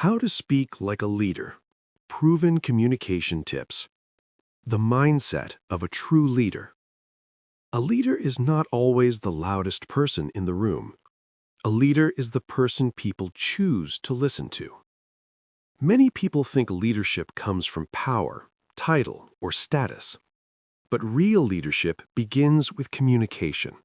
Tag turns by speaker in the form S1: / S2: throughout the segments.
S1: How to speak like a leader. Proven communication tips. The mindset of a true leader. A leader is not always the loudest person in the room. A leader is the person people choose to listen to. Many people think leadership comes from power, title, or status. But real leadership begins with communication.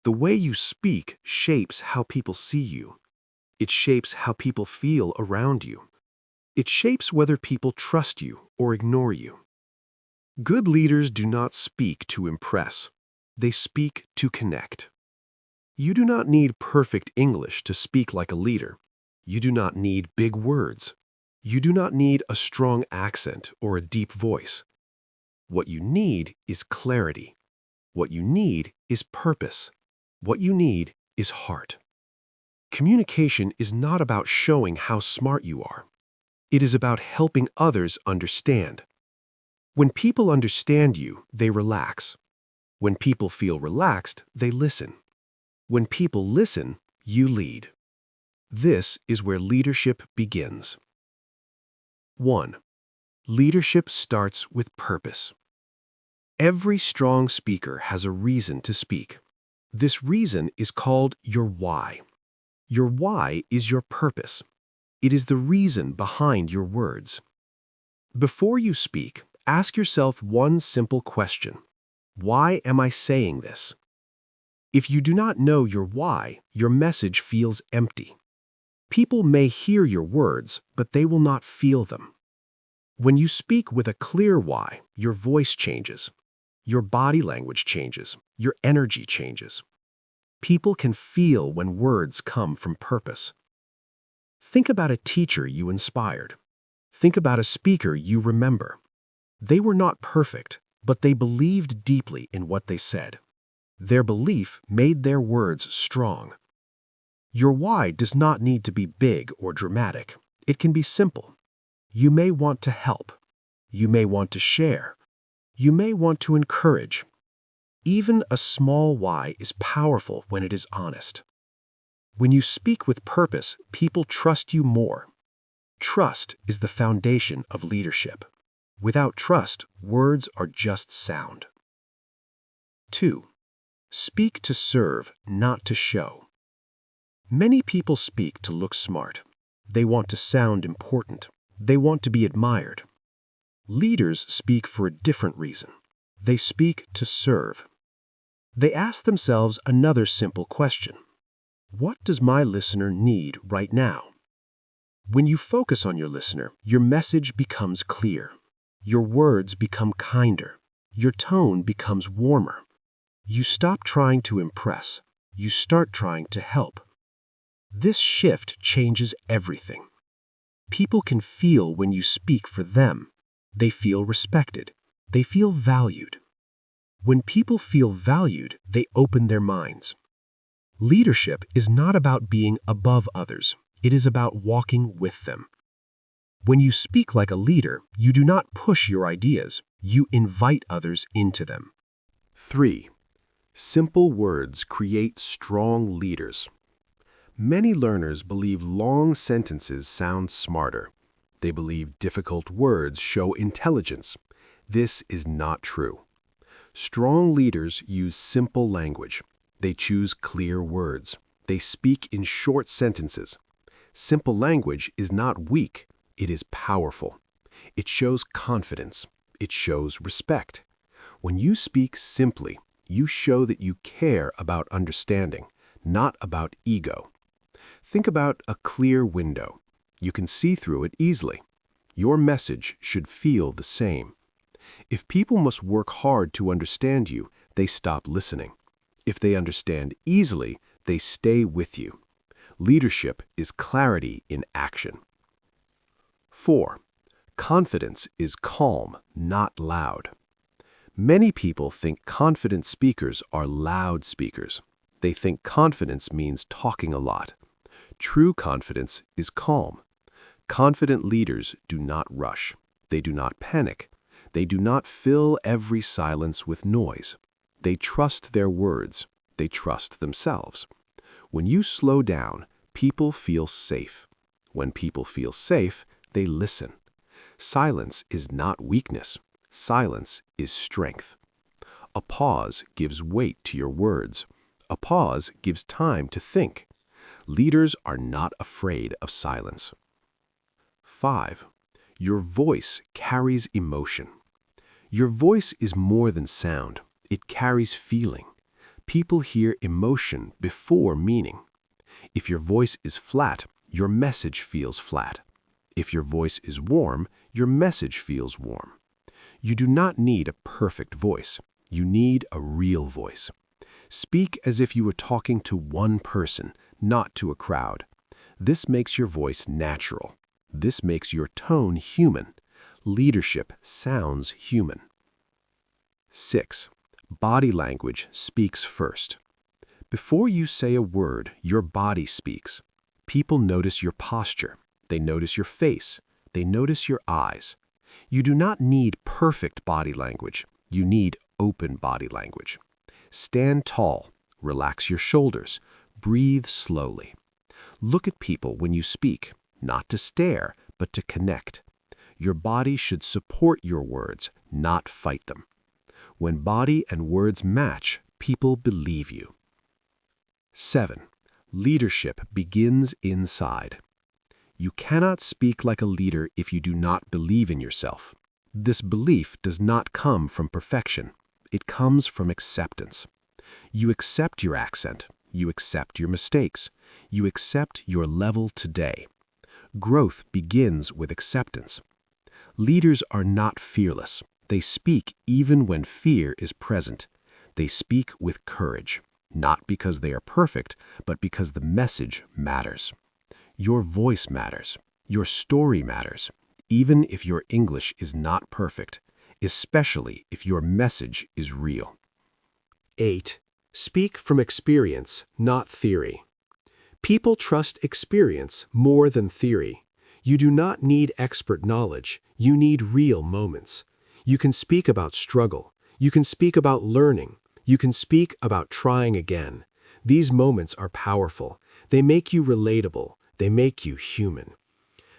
S1: The way you speak shapes how people see you. It shapes how people feel around you. It shapes whether people trust you or ignore you. Good leaders do not speak to impress. They speak to connect. You do not need perfect English to speak like a leader. You do not need big words. You do not need a strong accent or a deep voice. What you need is clarity. What you need is purpose. What you need is heart. Communication is not about showing how smart you are. It is about helping others understand. When people understand you, they relax. When people feel relaxed, they listen. When people listen, you lead. This is where leadership begins. 1. Leadership starts with purpose. Every strong speaker has a reason to speak. This reason is called your why. Your why is your purpose. It is the reason behind your words. Before you speak, ask yourself one simple question. Why am I saying this? If you do not know your why, your message feels empty. People may hear your words, but they will not feel them. When you speak with a clear why, your voice changes. Your body language changes. Your energy changes. People can feel when words come from purpose. Think about a teacher you inspired. Think about a speaker you remember. They were not perfect, but they believed deeply in what they said. Their belief made their words strong. Your why does not need to be big or dramatic. It can be simple. You may want to help. You may want to share. You may want to encourage. Even a small why is powerful when it is honest. When you speak with purpose, people trust you more. Trust is the foundation of leadership. Without trust, words are just sound. 2. Speak to serve, not to show. Many people speak to look smart. They want to sound important. They want to be admired. Leaders speak for a different reason. They speak to serve. They ask themselves another simple question. What does my listener need right now? When you focus on your listener, your message becomes clear. Your words become kinder. Your tone becomes warmer. You stop trying to impress. You start trying to help. This shift changes everything. People can feel when you speak for them. They feel respected. They feel valued. When people feel valued, they open their minds. Leadership is not about being above others. It is about walking with them. When you speak like a leader, you do not push your ideas. You invite others into them. 3. Simple words create strong leaders. Many learners believe long sentences sound smarter. They believe difficult words show intelligence. This is not true. Strong leaders use simple language. They choose clear words. They speak in short sentences. Simple language is not weak. It is powerful. It shows confidence. It shows respect. When you speak simply, you show that you care about understanding, not about ego. Think about a clear window. You can see through it easily. Your message should feel the same. If people must work hard to understand you, they stop listening. If they understand easily, they stay with you. Leadership is clarity in action. 4. Confidence is calm, not loud. Many people think confident speakers are loud speakers. They think confidence means talking a lot. True confidence is calm. Confident leaders do not rush. They do not panic. They do not fill every silence with noise. They trust their words. They trust themselves. When you slow down, people feel safe. When people feel safe, they listen. Silence is not weakness. Silence is strength. A pause gives weight to your words. A pause gives time to think. Leaders are not afraid of silence. 5. Your voice carries emotion. Your voice is more than sound. It carries feeling. People hear emotion before meaning. If your voice is flat, your message feels flat. If your voice is warm, your message feels warm. You do not need a perfect voice. You need a real voice. Speak as if you were talking to one person, not to a crowd. This makes your voice natural. This makes your tone human. Leadership sounds human. 6. Body language speaks first. Before you say a word, your body speaks. People notice your posture. They notice your face. They notice your eyes. You do not need perfect body language. You need open body language. Stand tall. Relax your shoulders. Breathe slowly. Look at people when you speak, not to stare, but to connect. Your body should support your words, not fight them. When body and words match, people believe you. 7. Leadership begins inside. You cannot speak like a leader if you do not believe in yourself. This belief does not come from perfection. It comes from acceptance. You accept your accent. You accept your mistakes. You accept your level today. Growth begins with acceptance. Leaders are not fearless. They speak even when fear is present. They speak with courage, not because they are perfect, but because the message matters. Your voice matters. Your story matters, even if your English is not perfect, especially if your message is real. 8. Speak from experience, not theory. People trust experience more than theory. You do not need expert knowledge. You need real moments. You can speak about struggle. You can speak about learning. You can speak about trying again. These moments are powerful. They make you relatable. They make you human.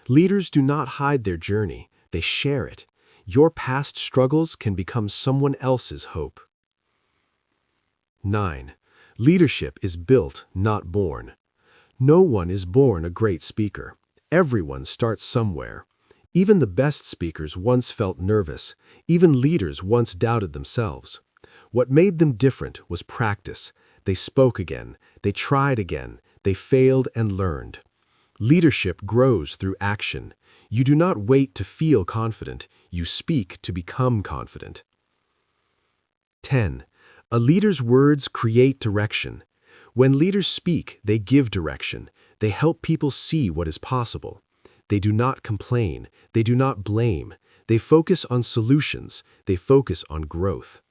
S1: Leaders do not hide their journey. They share it. Your past struggles can become someone else's hope. 9. Leadership is built, not born. No one is born a great speaker. Everyone starts somewhere. Even the best speakers once felt nervous. Even leaders once doubted themselves. What made them different was practice. They spoke again. They tried again. They failed and learned. Leadership grows through action. You do not wait to feel confident. You speak to become confident. 10. A leader's words create direction. When leaders speak, they give direction. They help people see what is possible. They do not complain. They do not blame. They focus on solutions. They focus on growth.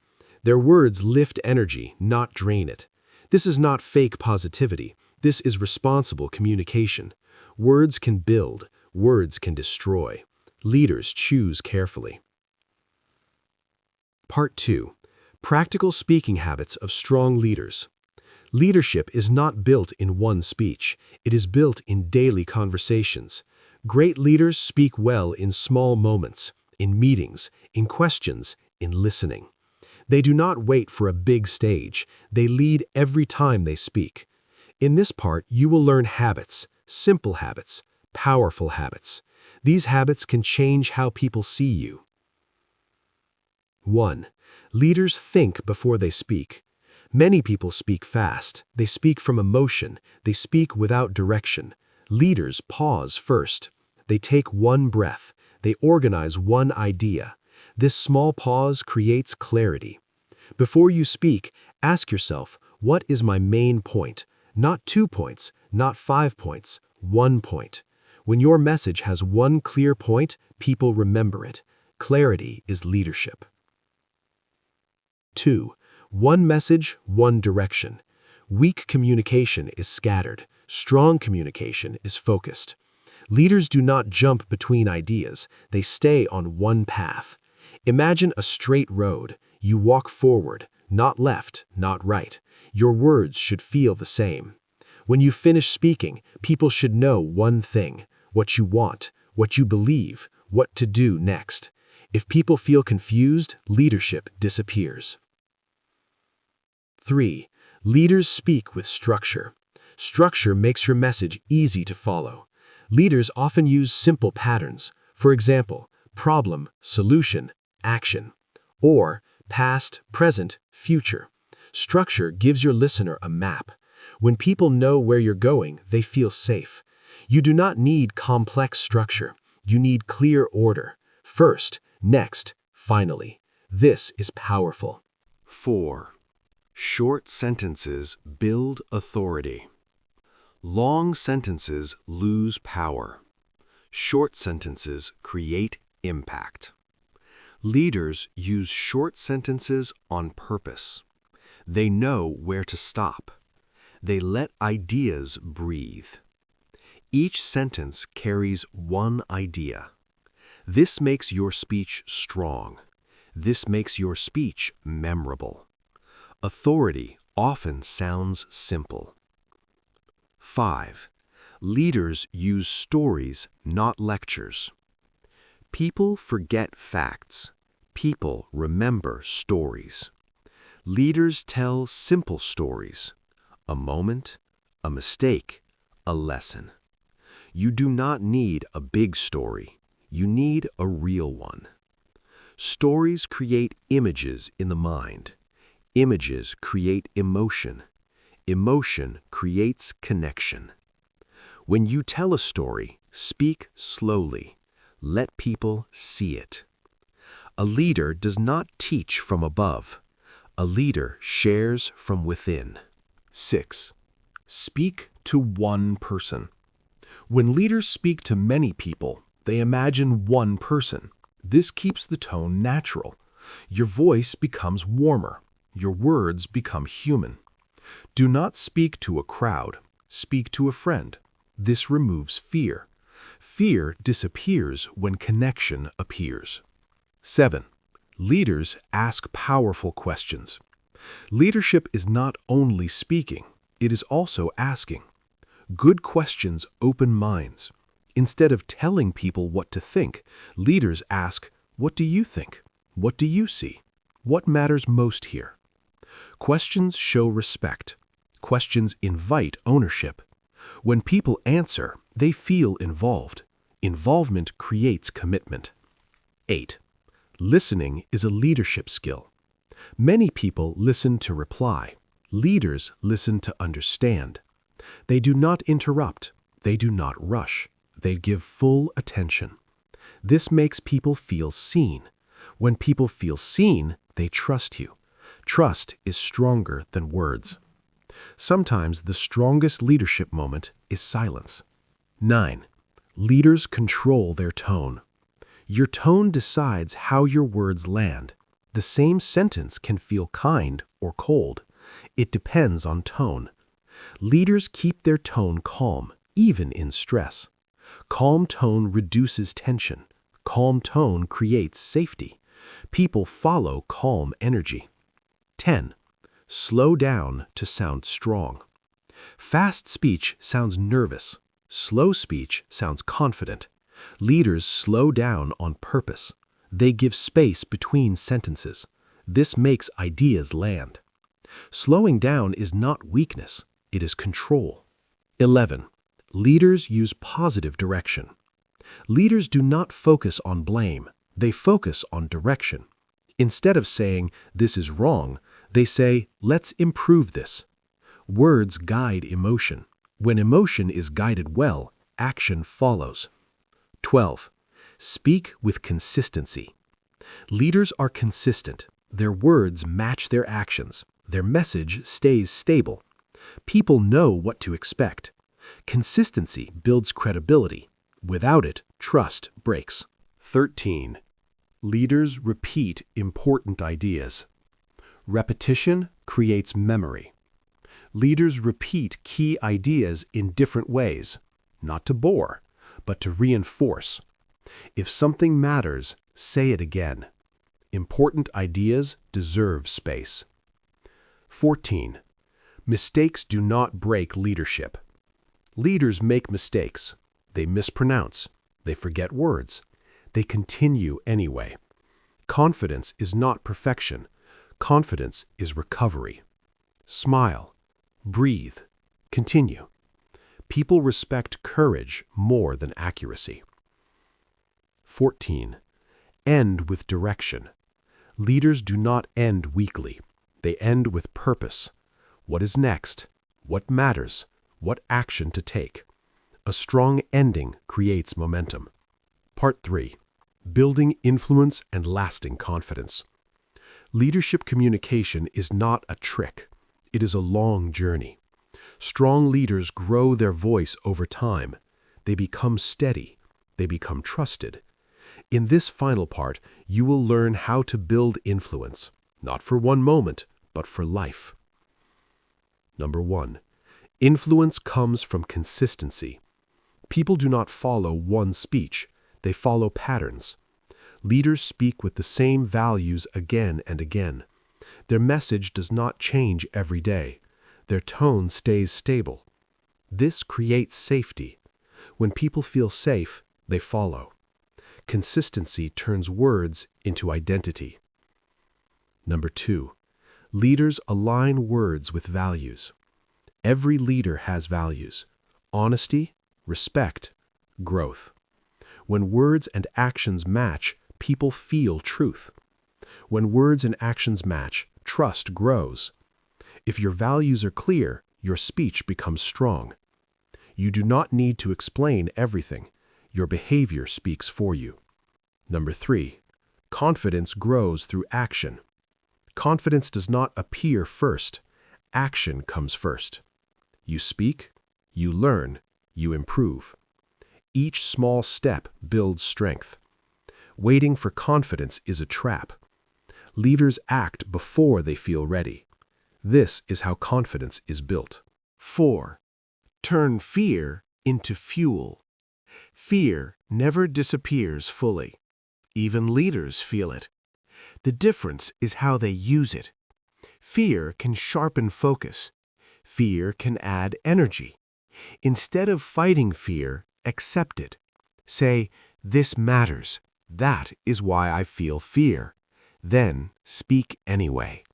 S1: Their words lift energy, not drain it. This is not fake positivity. This is responsible communication. Words can build. Words can destroy. Leaders choose carefully. Part 2. Practical speaking habits of strong leaders. Leadership is not built in one speech. It is built in daily conversations. Great leaders speak well in small moments, in meetings, in questions, in listening. They do not wait for a big stage. They lead every time they speak. In this part, you will learn habits, simple habits, powerful habits. These habits can change how people see you. 1. Leaders think before they speak. Many people speak fast. They speak from emotion. They speak without direction. Leaders pause first. They take one breath. They organize one idea. This small pause creates clarity. Before you speak, ask yourself, what is my main point? Not 2 points, not 5 points, 1 point. When your message has one clear point, people remember it. Clarity is leadership. 2. One message, one direction. Weak communication is scattered. Strong communication is focused. Leaders do not jump between ideas. They stay on one path. Imagine a straight road. You walk forward, not left, not right. Your words should feel the same. When you finish speaking, people should know one thing. what you want, what you believe, what to do next. If people feel confused, leadership disappears. 3. Leaders speak with structure. Structure makes your message easy to follow. Leaders often use simple patterns. For example, problem, solution, action. Or past, present, future. Structure gives your listener a map. When people know where you're going, they feel safe. You do not need complex structure. You need clear order. First, next, finally. This is powerful. 4. Short sentences build authority. Long sentences lose power. Short sentences create impact. Leaders use short sentences on purpose. They know where to stop. They let ideas breathe. Each sentence carries one idea. This makes your speech strong. This makes your speech memorable. Authority often sounds simple. 5. Leaders use stories, not lectures. People forget facts. People remember stories. Leaders tell simple stories. A moment, a mistake, a lesson. You do not need a big story. You need a real one. Stories create images in the mind. Images create emotion. Emotion creates connection. When you tell a story, speak slowly. Let people see it. A leader does not teach from above. A leader shares from within. 6. Speak to one person. When leaders speak to many people, they imagine one person. This keeps the tone natural. Your voice becomes warmer. Your words become human. Do not speak to a crowd. Speak to a friend. This removes fear. Fear disappears when connection appears. 7. Leaders ask powerful questions. Leadership is not only speaking, it is also asking. Good questions open minds. Instead of telling people what to think, leaders ask, "What do you think? What do you see? What matters most here?" Questions show respect. Questions invite ownership. When people answer, they feel involved. Involvement creates commitment. 8. Listening is a leadership skill. Many people listen to reply. Leaders listen to understand. They do not interrupt. They do not rush. They give full attention. This makes people feel seen. When people feel seen, they trust you. Trust is stronger than words. Sometimes the strongest leadership moment is silence. 9. Leaders control their tone. Your tone decides how your words land. The same sentence can feel kind or cold. It depends on tone. Leaders keep their tone calm, even in stress. Calm tone reduces tension. Calm tone creates safety. People follow calm energy. 10. Slow down to sound strong. Fast speech sounds nervous. Slow speech sounds confident. Leaders slow down on purpose. They give space between sentences. This makes ideas land. Slowing down is not weakness, it is control. 11. Leaders use positive direction. Leaders do not focus on blame, they focus on direction. Instead of saying, "This is wrong," they say, "Let's improve this." Words guide emotion. When emotion is guided well, action follows. 12. Speak with consistency. Leaders are consistent. Their words match their actions. Their message stays stable. People know what to expect. Consistency builds credibility. Without it, trust breaks. 13. Leaders repeat important ideas. Repetition creates memory. Leaders repeat key ideas in different ways, not to bore, but to reinforce. If something matters, say it again. Important ideas deserve space. 14. Mistakes do not break leadership. Leaders make mistakes. They mispronounce. They forget words. They continue anyway. Confidence is not perfection. Confidence is recovery. Smile. Breathe. Continue. People respect courage more than accuracy. 14. End with direction. Leaders do not end weakly. They end with purpose. What is next? What matters? What action to take? A strong ending creates momentum. Part 3. Building influence and lasting confidence. Leadership communication is not a trick. It is a long journey. Strong leaders grow their voice over time. They become steady. They become trusted. In this final part, you will learn how to build influence, not for one moment, but for life. Number 1. Influence comes from consistency. People do not follow one speech. They follow patterns. Leaders speak with the same values again and again. Their message does not change every day. Their tone stays stable. This creates safety. When people feel safe, they follow. Consistency turns words into identity. Number 2. Leaders align words with values. Every leader has values: honesty, respect, growth. When words and actions match, people feel truth. When words and actions match, trust grows. If your values are clear, your speech becomes strong. You do not need to explain everything. Your behavior speaks for you. Number 3. Confidence grows through action. Confidence does not appear first. Action comes first. You speak, you learn, you improve. Each small step builds strength. Waiting for confidence is a trap. Leaders act before they feel ready. This is how confidence is built. 4. Turn fear into fuel. Fear never disappears fully. Even leaders feel it. The difference is how they use it. Fear can sharpen focus. Fear can add energy. Instead of fighting fear, accept it. Say, "This matters. That is why I feel fear." Then speak anyway.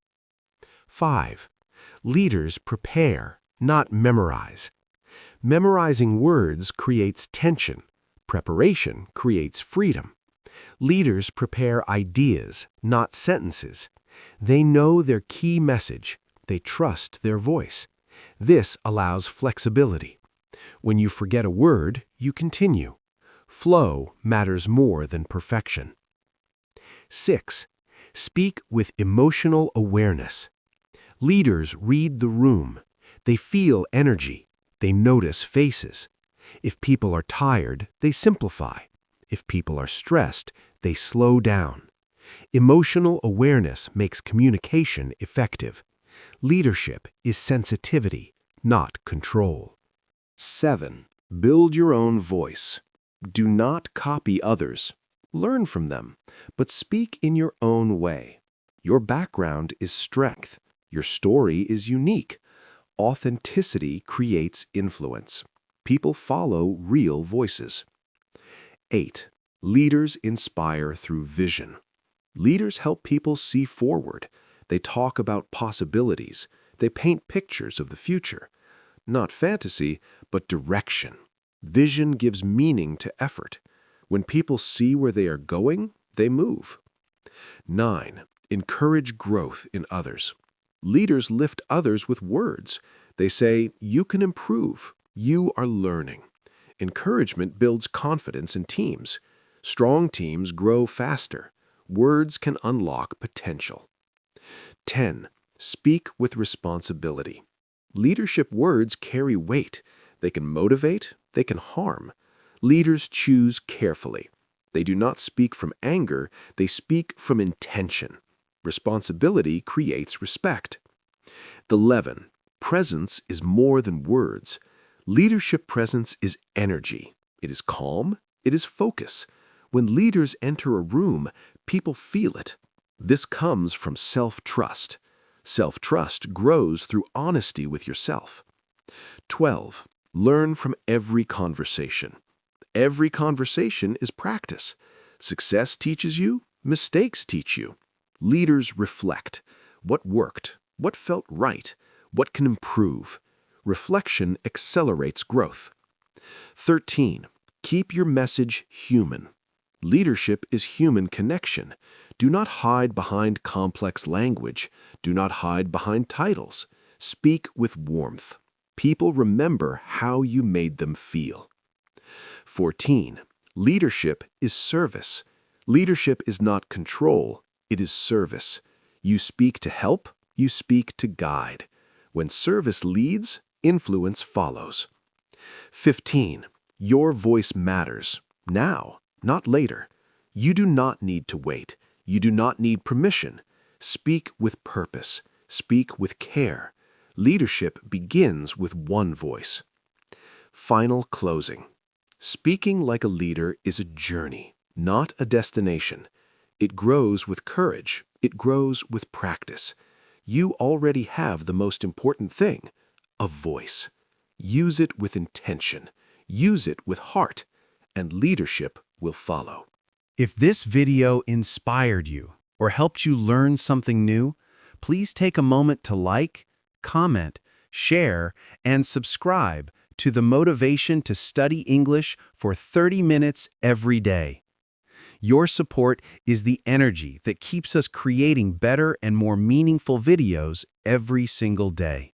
S1: 5. Leaders prepare, not memorize. Memorizing words creates tension. Preparation creates freedom. Leaders prepare ideas, not sentences. They know their key message. They trust their voice. This allows flexibility. When you forget a word, you continue. Flow matters more than perfection. 6. Speak with emotional awareness. Leaders read the room. They feel energy. They notice faces. If people are tired, they simplify. If people are stressed, they slow down. Emotional awareness makes communication effective. Leadership is sensitivity, not control. 7. Build your own voice. Do not copy others. Learn from them, but speak in your own way. Your background is strength. Your story is unique. Authenticity creates influence. People follow real voices. 8. Leaders inspire through vision. Leaders help people see forward. They talk about possibilities. They paint pictures of the future. Not fantasy, but direction. Vision gives meaning to effort. When people see where they are going, they move. 9. Encourage growth in others. Leaders lift others with words. They say, "You can improve. You are learning." Encouragement builds confidence in teams. Strong teams grow faster. Words can unlock potential. 10. Speak with responsibility. Leadership words carry weight. They can motivate, they can harm. Leaders choose carefully. They do not speak from anger, they speak from intention. Responsibility creates respect. 11. Presence is more than words. Leadership presence is energy. It is calm. It is focus. When leaders enter a room, people feel it. This comes from self-trust. Self-trust grows through honesty with yourself. 12. Learn from every conversation. Every conversation is practice. Success teaches you, mistakes teach you. Leaders reflect. What worked? What felt right? What can improve? Reflection accelerates growth. 13. Keep your message human. Leadership is human connection. Do not hide behind complex language. Do not hide behind titles. Speak with warmth. People remember how you made them feel. 14. Leadership is service. Leadership is not control, it is service. You speak to help, you speak to guide. When service leads, influence follows. 15. Your voice matters. Now, not later. You do not need to wait. You do not need permission. Speak with purpose. Speak with care. Leadership begins with one voice. Final closing. Speaking like a leader is a journey, not a destination. It grows with courage. It grows with practice. You already have the most important thing, a voice. Use it with intention. Use it with heart, and leadership will follow.
S2: If this video inspired you or helped you learn something new, please take a moment to like, comment, share, and subscribe to the Motivation to Study English for 30 minutes every day. Your support is the energy that keeps us creating better and more meaningful videos every single day.